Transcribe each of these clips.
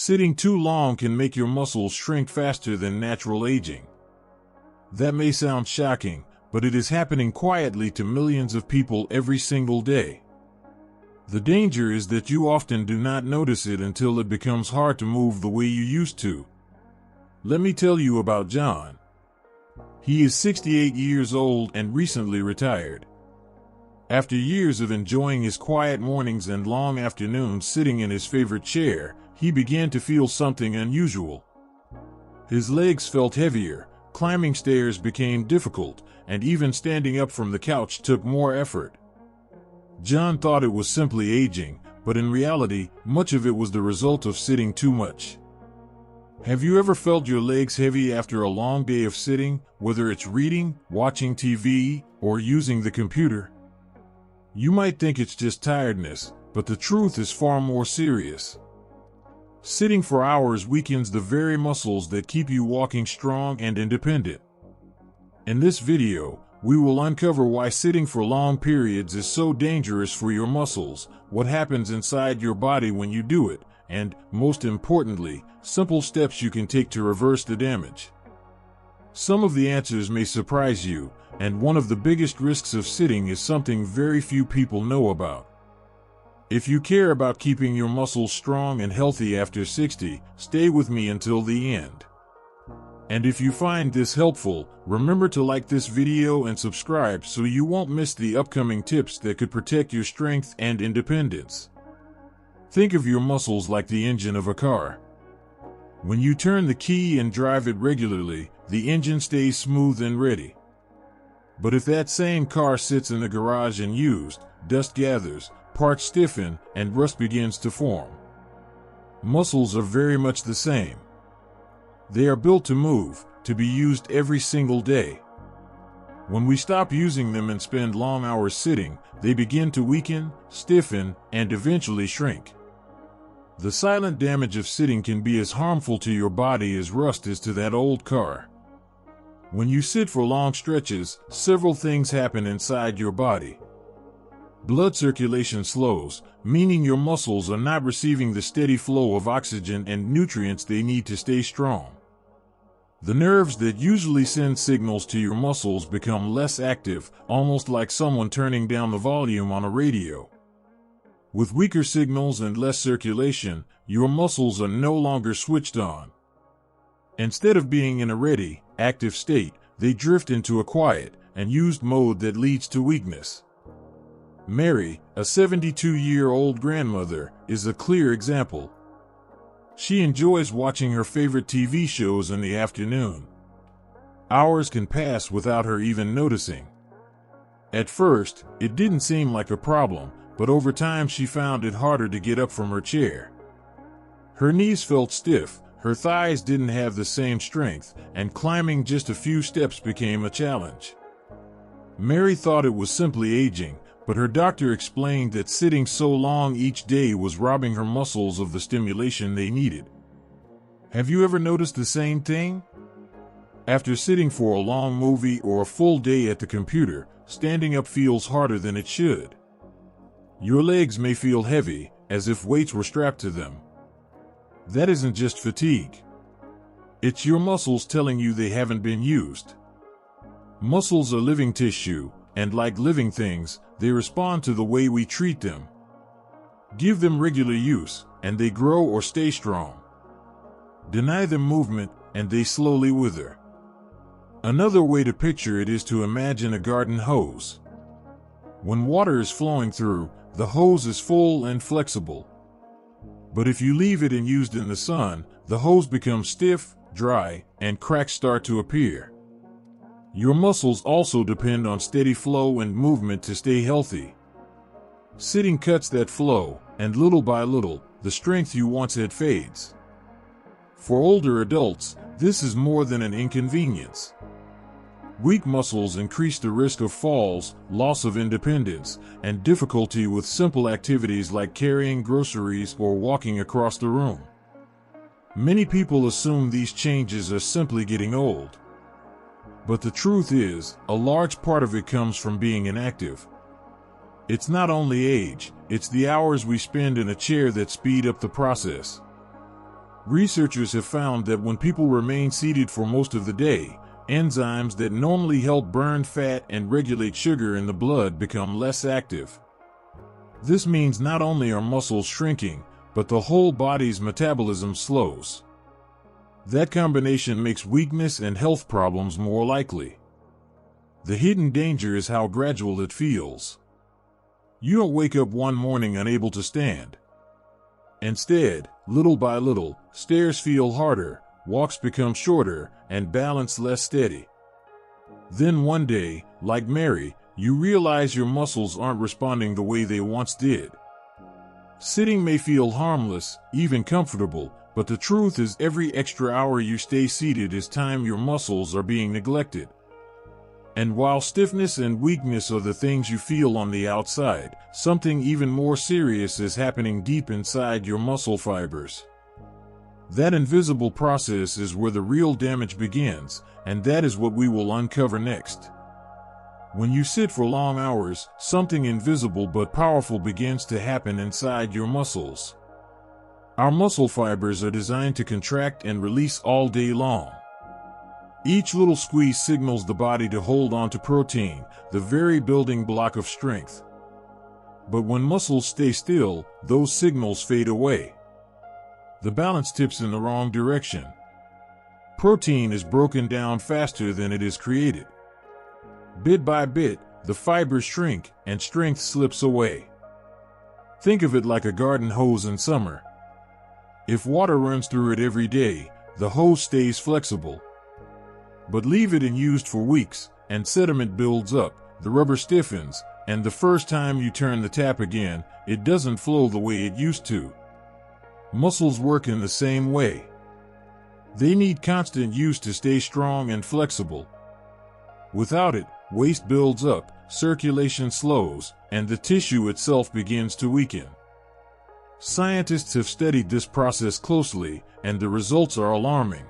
Sitting too long can make your muscles shrink faster than natural aging. That may sound shocking, but it is happening quietly to millions of people every single day. The danger is that you often do not notice it until it becomes hard to move the way you used to. Let me tell you about John. He is 68 years old and recently retired. After years of enjoying his quiet mornings and long afternoons sitting in his favorite chair, he began to feel something unusual. His legs felt heavier, climbing stairs became difficult, and even standing up from the couch took more effort. John thought it was simply aging, but in reality, much of it was the result of sitting too much. Have you ever felt your legs heavy after a long day of sitting, whether it's reading, watching TV, or using the computer? You might think it's just tiredness, but the truth is far more serious. Sitting for hours weakens the very muscles that keep you walking strong and independent. In this video, we will uncover why sitting for long periods is so dangerous for your muscles, what happens inside your body when you do it, and, most importantly, simple steps you can take to reverse the damage. Some of the answers may surprise you, and one of the biggest risks of sitting is something very few people know about. If you care about keeping your muscles strong and healthy after 60, stay with me until the end. And if you find this helpful, remember to like this video and subscribe so you won't miss the upcoming tips that could protect your strength and independence. Think of your muscles like the engine of a car. When you turn the key and drive it regularly, the engine stays smooth and ready. But if that same car sits in the garage unused, dust gathers, parts stiffen, and rust begins to form. Muscles are very much the same. They are built to move, to be used every single day. When we stop using them and spend long hours sitting, they begin to weaken, stiffen, and eventually shrink. The silent damage of sitting can be as harmful to your body as rust is to that old car. When you sit for long stretches, several things happen inside your body. Blood circulation slows, meaning your muscles are not receiving the steady flow of oxygen and nutrients they need to stay strong. The nerves that usually send signals to your muscles become less active, almost like someone turning down the volume on a radio. With weaker signals and less circulation, your muscles are no longer switched on. Instead of being in a ready, active state, they drift into a quiet and used mode that leads to weakness. Mary, a 72-year-old grandmother, is a clear example. She enjoys watching her favorite TV shows in the afternoon. Hours can pass without her even noticing. At first, it didn't seem like a problem, but over time she found it harder to get up from her chair. Her knees felt stiff, her thighs didn't have the same strength, and climbing just a few steps became a challenge. Mary thought it was simply aging, but her doctor explained that sitting so long each day was robbing her muscles of the stimulation they needed. Have you ever noticed the same thing? After sitting for a long movie or a full day at the computer, standing up feels harder than it should. Your legs may feel heavy, as if weights were strapped to them. That isn't just fatigue. It's your muscles telling you they haven't been used. Muscles are living tissue, and like living things, they respond to the way we treat them. Give them regular use, and they grow or stay strong. Deny them movement, and they slowly wither. Another way to picture it is to imagine a garden hose. When water is flowing through, the hose is full and flexible. But if you leave it unused in the sun, the hose becomes stiff, dry, and cracks start to appear. Your muscles also depend on steady flow and movement to stay healthy. Sitting cuts that flow, and little by little, the strength you once had fades. For older adults, this is more than an inconvenience. Weak muscles increase the risk of falls, loss of independence, and difficulty with simple activities like carrying groceries or walking across the room. Many people assume these changes are simply getting old. But the truth is, a large part of it comes from being inactive. It's not only age, it's the hours we spend in a chair that speed up the process. Researchers have found that when people remain seated for most of the day, enzymes that normally help burn fat and regulate sugar in the blood become less active. This means not only are muscles shrinking, but the whole body's metabolism slows. That combination makes weakness and health problems more likely. The hidden danger is how gradual it feels. You don't wake up one morning unable to stand. Instead, little by little, stairs feel harder, walks become shorter, and balance less steady. Then one day, like Mary, you realize your muscles aren't responding the way they once did. Sitting may feel harmless, even comfortable, but the truth is every extra hour you stay seated is time your muscles are being neglected. And while stiffness and weakness are the things you feel on the outside, something even more serious is happening deep inside your muscle fibers. That invisible process is where the real damage begins, and that is what we will uncover next. When you sit for long hours, something invisible but powerful begins to happen inside your muscles. Our muscle fibers are designed to contract and release all day long. Each little squeeze signals the body to hold on to protein, the very building block of strength. But when muscles stay still, those signals fade away. The balance tips in the wrong direction. Protein is broken down faster than it is created. Bit by bit, the fibers shrink and strength slips away. Think of it like a garden hose in summer. If water runs through it every day, the hose stays flexible. But leave it unused for weeks, and sediment builds up, the rubber stiffens, and the first time you turn the tap again, it doesn't flow the way it used to. Muscles work in the same way. They need constant use to stay strong and flexible. Without it, waste builds up, circulation slows, and the tissue itself begins to weaken. Scientists have studied this process closely, and the results are alarming.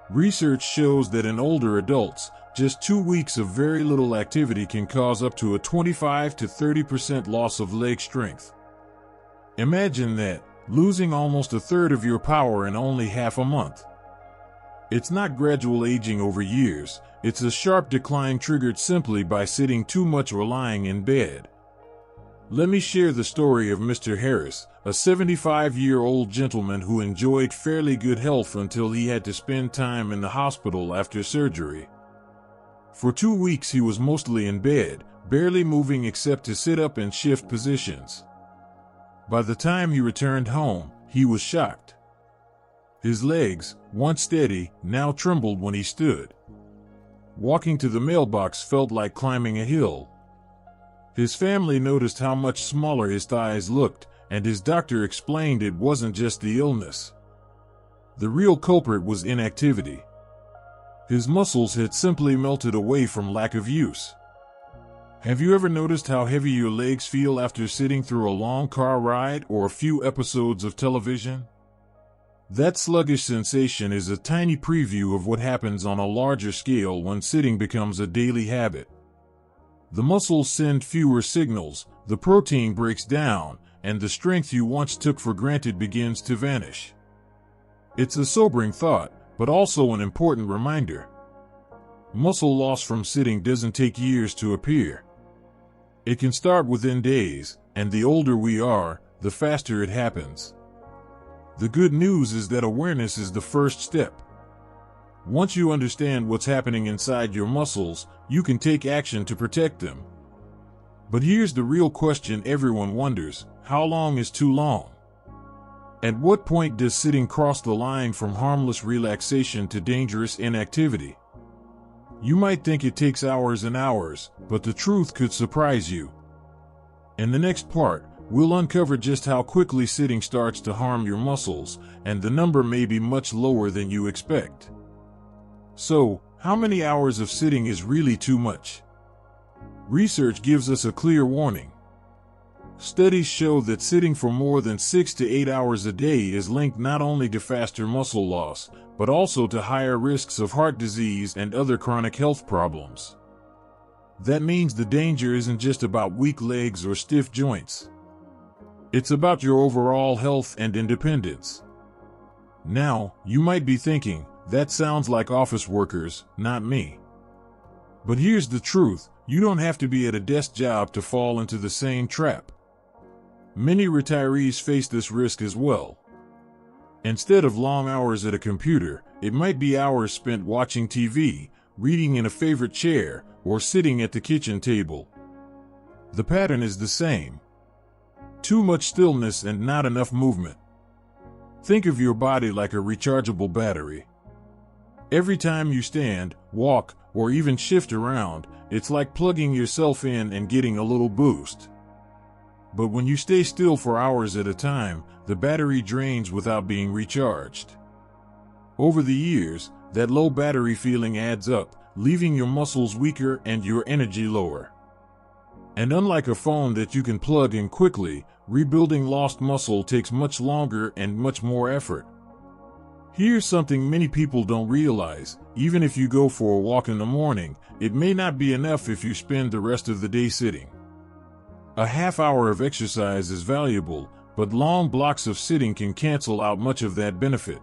Research shows that in older adults, just 2 weeks of very little activity can cause up to a 25 to 30% loss of leg strength. Imagine that, losing almost a third of your power in only half a month. It's not gradual aging over years, it's a sharp decline triggered simply by sitting too much or lying in bed. Let me share the story of Mr. Harris, a 75-year-old gentleman who enjoyed fairly good health until he had to spend time in the hospital after surgery. For 2 weeks he was mostly in bed, barely moving except to sit up and shift positions. By the time he returned home, he was shocked. His legs, once steady, now trembled when he stood. Walking to the mailbox felt like climbing a hill. His family noticed how much smaller his thighs looked, and his doctor explained it wasn't just the illness. The real culprit was inactivity. His muscles had simply melted away from lack of use. Have you ever noticed how heavy your legs feel after sitting through a long car ride or a few episodes of television? That sluggish sensation is a tiny preview of what happens on a larger scale when sitting becomes a daily habit. The muscles send fewer signals, the protein breaks down, and the strength you once took for granted begins to vanish. It's a sobering thought, but also an important reminder. Muscle loss from sitting doesn't take years to appear. It can start within days, and the older we are, the faster it happens. The good news is that awareness is the first step. Once you understand what's happening inside your muscles, you can take action to protect them. But here's the real question everyone wonders: how long is too long? At what point does sitting cross the line from harmless relaxation to dangerous inactivity? You might think it takes hours and hours, but the truth could surprise you. In the next part, we'll uncover just how quickly sitting starts to harm your muscles, and the number may be much lower than you expect. So, how many hours of sitting is really too much? Research gives us a clear warning. Studies show that sitting for more than 6 to 8 hours a day is linked not only to faster muscle loss, but also to higher risks of heart disease and other chronic health problems. That means the danger isn't just about weak legs or stiff joints. It's about your overall health and independence. Now, you might be thinking, that sounds like office workers, not me. But here's the truth, you don't have to be at a desk job to fall into the same trap. Many retirees face this risk as well. Instead of long hours at a computer, it might be hours spent watching TV, reading in a favorite chair, or sitting at the kitchen table. The pattern is the same. Too much stillness and not enough movement. Think of your body like a rechargeable battery. Every time you stand, walk, or even shift around, it's like plugging yourself in and getting a little boost. But when you stay still for hours at a time, the battery drains without being recharged. Over the years, that low battery feeling adds up, leaving your muscles weaker and your energy lower. And unlike a phone that you can plug in quickly, rebuilding lost muscle takes much longer and much more effort. Here's something many people don't realize: even if you go for a walk in the morning, it may not be enough if you spend the rest of the day sitting. A half hour of exercise is valuable, but long blocks of sitting can cancel out much of that benefit.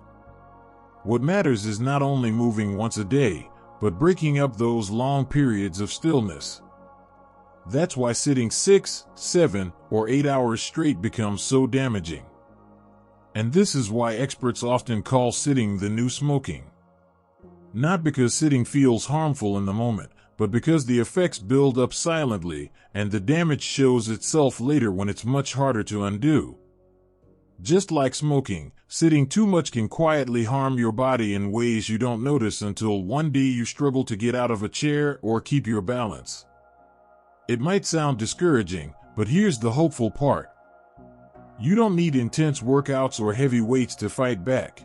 What matters is not only moving once a day, but breaking up those long periods of stillness. That's why sitting 6, 7, or 8 hours straight becomes so damaging. And this is why experts often call sitting the new smoking. Not because sitting feels harmful in the moment, but because the effects build up silently, and the damage shows itself later when it's much harder to undo. Just like smoking, sitting too much can quietly harm your body in ways you don't notice until one day you struggle to get out of a chair or keep your balance. It might sound discouraging, but here's the hopeful part. You don't need intense workouts or heavy weights to fight back.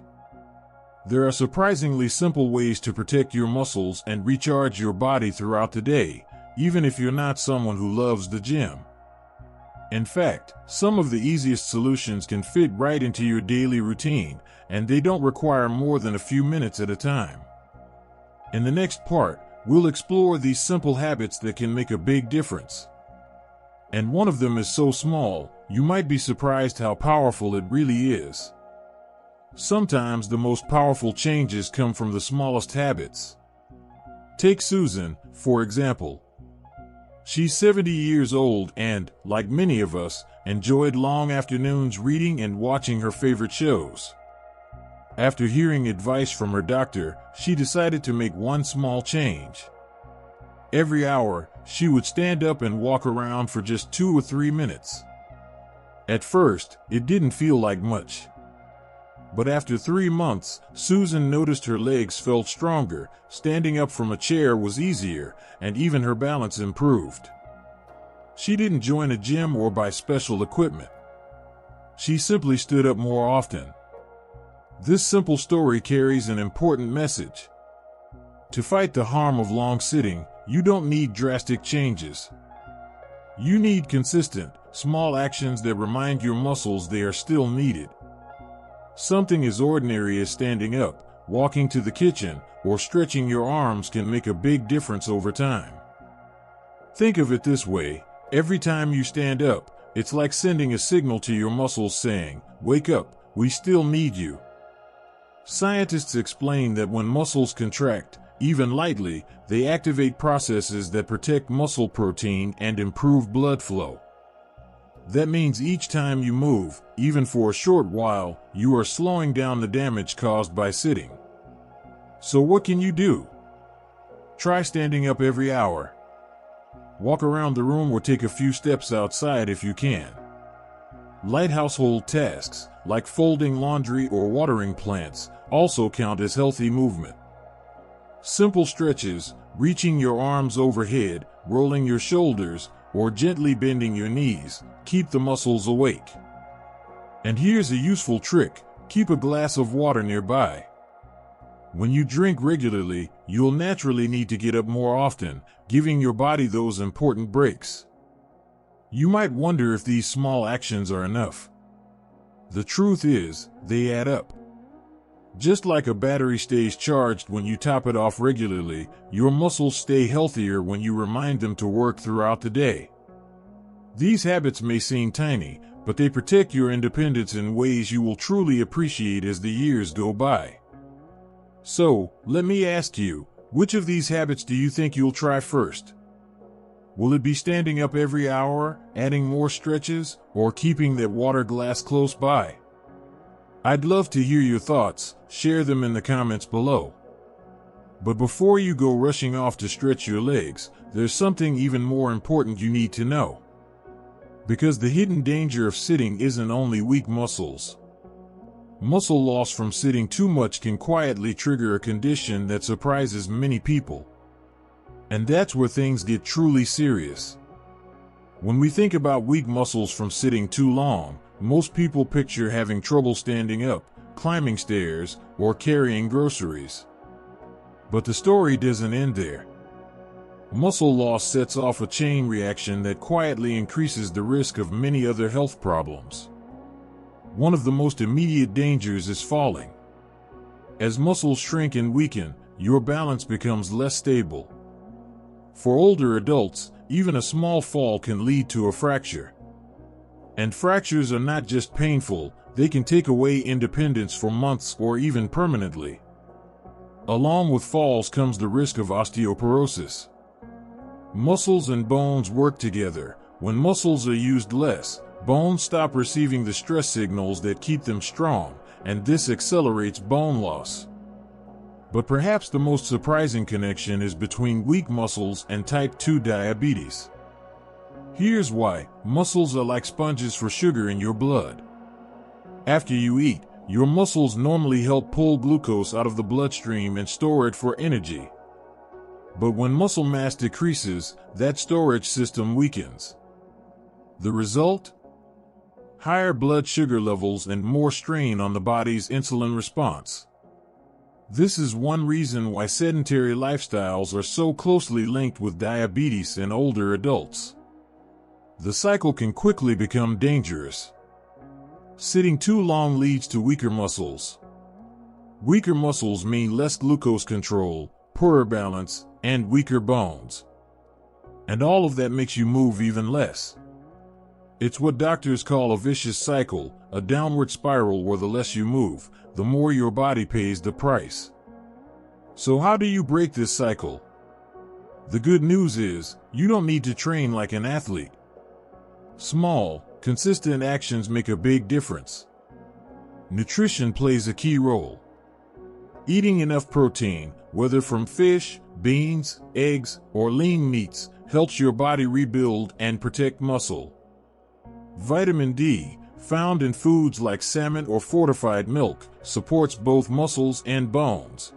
There are surprisingly simple ways to protect your muscles and recharge your body throughout the day, even if you're not someone who loves the gym. In fact, some of the easiest solutions can fit right into your daily routine, and they don't require more than a few minutes at a time. In the next part, we'll explore these simple habits that can make a big difference. And one of them is so small, you might be surprised how powerful it really is. Sometimes the most powerful changes come from the smallest habits. Take Susan, for example. She's 70 years old and, like many of us, enjoyed long afternoons reading and watching her favorite shows. After hearing advice from her doctor, she decided to make one small change. Every hour, she would stand up and walk around for just 2 or 3 minutes. At first, it didn't feel like much. But after 3 months, Susan noticed her legs felt stronger, standing up from a chair was easier, and even her balance improved. She didn't join a gym or buy special equipment. She simply stood up more often. This simple story carries an important message. To fight the harm of long sitting, you don't need drastic changes. You need consistent, small actions that remind your muscles they are still needed. Something as ordinary as standing up, walking to the kitchen, or stretching your arms can make a big difference over time. Think of it this way: every time you stand up, it's like sending a signal to your muscles saying, "Wake up, we still need you." Scientists explain that when muscles contract, even lightly, they activate processes that protect muscle protein and improve blood flow. That means each time you move, even for a short while, you are slowing down the damage caused by sitting. So what can you do? Try standing up every hour. Walk around the room or take a few steps outside if you can. Light household tasks, like folding laundry or watering plants, also count as healthy movement. Simple stretches, reaching your arms overhead, rolling your shoulders, or gently bending your knees, keep the muscles awake. And here's a useful trick: keep a glass of water nearby. When you drink regularly, you'll naturally need to get up more often, giving your body those important breaks. You might wonder if these small actions are enough. The truth is, they add up. Just like a battery stays charged when you top it off regularly, your muscles stay healthier when you remind them to work throughout the day. These habits may seem tiny, but they protect your independence in ways you will truly appreciate as the years go by. So, let me ask you, which of these habits do you think you'll try first? Will it be standing up every hour, adding more stretches, or keeping that water glass close by? I'd love to hear your thoughts. Share them in the comments below. But before you go rushing off to stretch your legs, there's something even more important you need to know. Because the hidden danger of sitting isn't only weak muscles. Muscle loss from sitting too much can quietly trigger a condition that surprises many people. And that's where things get truly serious. When we think about weak muscles from sitting too long, most people picture having trouble standing up, climbing stairs, or carrying groceries. But the story doesn't end there. Muscle loss sets off a chain reaction that quietly increases the risk of many other health problems. One of the most immediate dangers is falling. As muscles shrink and weaken, your balance becomes less stable. For older adults, even a small fall can lead to a fracture. And fractures are not just painful, they can take away independence for months or even permanently. Along with falls comes the risk of osteoporosis. Muscles and bones work together. When muscles are used less, bones stop receiving the stress signals that keep them strong, and this accelerates bone loss. But perhaps the most surprising connection is between weak muscles and type 2 diabetes. Here's why. Muscles are like sponges for sugar in your blood. After you eat, your muscles normally help pull glucose out of the bloodstream and store it for energy. But when muscle mass decreases, that storage system weakens. The result? Higher blood sugar levels and more strain on the body's insulin response. This is one reason why sedentary lifestyles are so closely linked with diabetes in older adults. The cycle can quickly become dangerous. Sitting too long leads to weaker muscles. Weaker muscles mean less glucose control, poorer balance, and weaker bones. And all of that makes you move even less. It's what doctors call a vicious cycle, a downward spiral where the less you move, the more your body pays the price. So how do you break this cycle? The good news is, you don't need to train like an athlete. Small, consistent actions make a big difference. Nutrition plays a key role. Eating enough protein, whether from fish, beans, eggs, or lean meats, helps your body rebuild and protect muscle. Vitamin D, found in foods like salmon or fortified milk, supports both muscles and bones.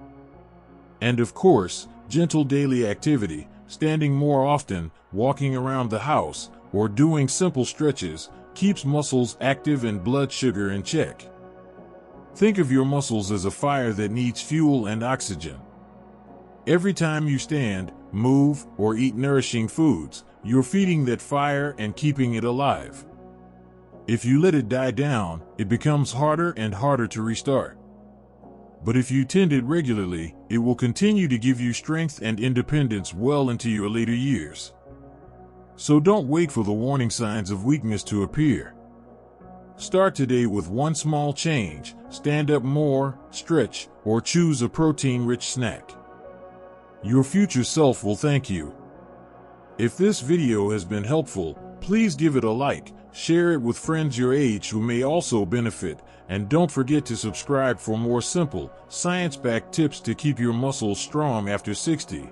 And of course, gentle daily activity, standing more often, walking around the house, or doing simple stretches, keeps muscles active and blood sugar in check. Think of your muscles as a fire that needs fuel and oxygen. Every time you stand, move, or eat nourishing foods, you're feeding that fire and keeping it alive. If you let it die down, it becomes harder and harder to restart. But if you tend it regularly, it will continue to give you strength and independence well into your later years. So don't wait for the warning signs of weakness to appear. Start today with one small change: stand up more, stretch, or choose a protein-rich snack. Your future self will thank you. If this video has been helpful, please give it a like, share it with friends your age who may also benefit, and don't forget to subscribe for more simple, science-backed tips to keep your muscles strong after 60.